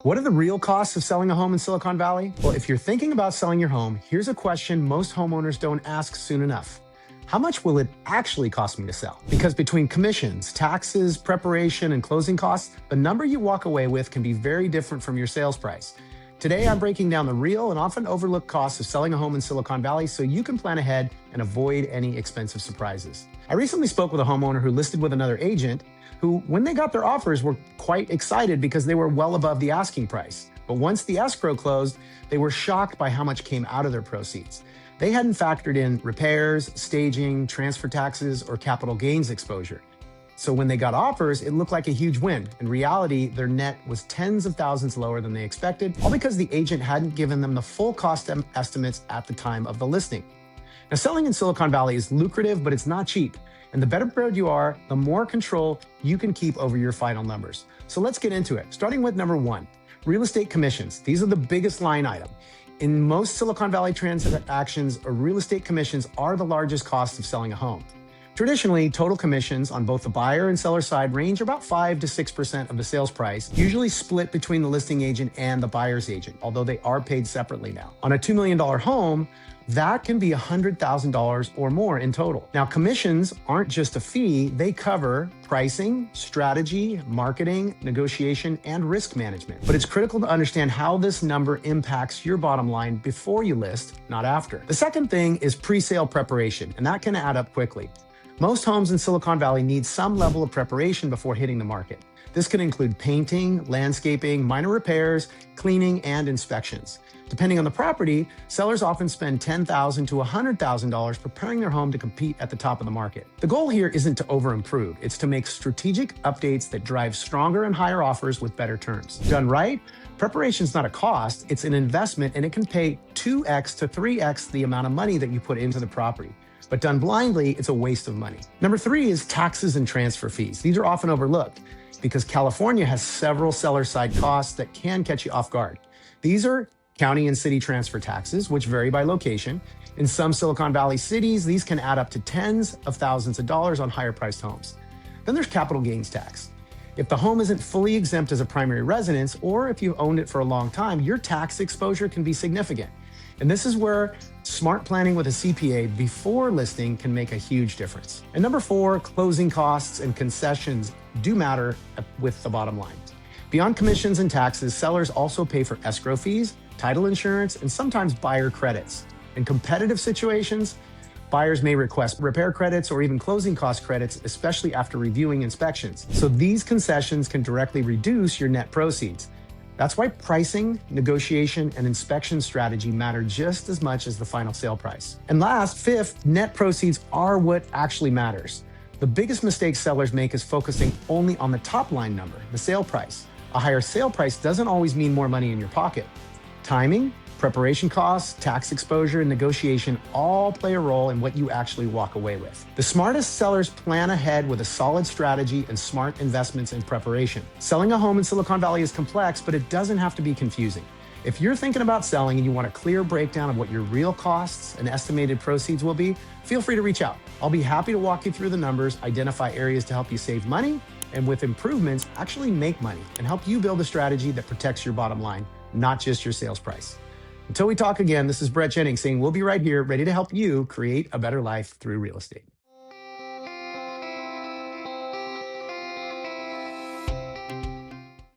What are the real costs of selling a home in Silicon Valley? Well, if you're thinking about selling your home, here's a question most homeowners don't ask soon enough. How much will it actually cost me to sell? Because between commissions, taxes, preparation, and closing costs, the number you walk away with can be very different from your sales price. Today, I'm breaking down the real and often overlooked costs of selling a home in Silicon Valley so you can plan ahead and avoid any expensive surprises. I recently spoke with a homeowner who listed with another agent who, when they got their offers, were quite excited because they were well above the asking price. But once the escrow closed, they were shocked by how much came out of their proceeds. They hadn't factored in repairs, staging, transfer taxes, or capital gains exposure. So when they got offers, it looked like a huge win. In reality, their net was tens of thousands lower than they expected, all because the agent hadn't given them the full cost estimates at the time of the listing. Now, selling in Silicon Valley is lucrative, but it's not cheap. And the better prepared you are, the more control you can keep over your final numbers. So let's get into it. Starting with number one, real estate commissions. These are the biggest line item. In most Silicon Valley transactions, real estate commissions are the largest cost of selling a home. Traditionally, total commissions on both the buyer and seller side range about 5 to 6% of the sales price, usually split between the listing agent and the buyer's agent, although they are paid separately now. On a $2 million home, that can be $100,000 or more in total. Now, commissions aren't just a fee, they cover pricing, strategy, marketing, negotiation, and risk management. But it's critical to understand how this number impacts your bottom line before you list, not after. The second thing is pre-sale preparation, and that can add up quickly. Most homes in Silicon Valley need some level of preparation before hitting the market. This can include painting, landscaping, minor repairs, cleaning, and inspections. Depending on the property, sellers often spend $10,000 to $100,000 preparing their home to compete at the top of the market. The goal here isn't to over-improve, it's to make strategic updates that drive stronger and higher offers with better terms. Done right, preparation is not a cost, it's an investment, and it can pay 2x to 3x the amount of money that you put into the property. But done blindly, it's a waste of money. Number three is taxes and transfer fees. These are often overlooked because California has several seller-side costs that can catch you off guard. These are county and city transfer taxes, which vary by location. In some Silicon Valley cities, these can add up to tens of thousands of dollars on higher-priced homes. Then there's capital gains tax. If the home isn't fully exempt as a primary residence, or if you've owned it for a long time, your tax exposure can be significant. And this is where smart planning with a CPA before listing can make a huge difference. And number four, closing costs and concessions do matter with the bottom line. Beyond commissions and taxes, sellers also pay for escrow fees, title insurance, and sometimes buyer credits. In competitive situations, buyers may request repair credits or even closing cost credits, especially after reviewing inspections. So these concessions can directly reduce your net proceeds. That's why pricing, negotiation, and inspection strategy matter just as much as the final sale price. And last, fifth, net proceeds are what actually matters. The biggest mistake sellers make is focusing only on the top line number, the sale price. A higher sale price doesn't always mean more money in your pocket. Timing, preparation costs, tax exposure, and negotiation all play a role in what you actually walk away with. The smartest sellers plan ahead with a solid strategy and smart investments in preparation. Selling a home in Silicon Valley is complex, but it doesn't have to be confusing. If you're thinking about selling and you want a clear breakdown of what your real costs and estimated proceeds will be, feel free to reach out. I'll be happy to walk you through the numbers, identify areas to help you save money, and with improvements, actually make money and help you build a strategy that protects your bottom line, not just your sales price. Until we talk again, this is Brett Jennings saying we'll be right here ready to help you create a better life through real estate.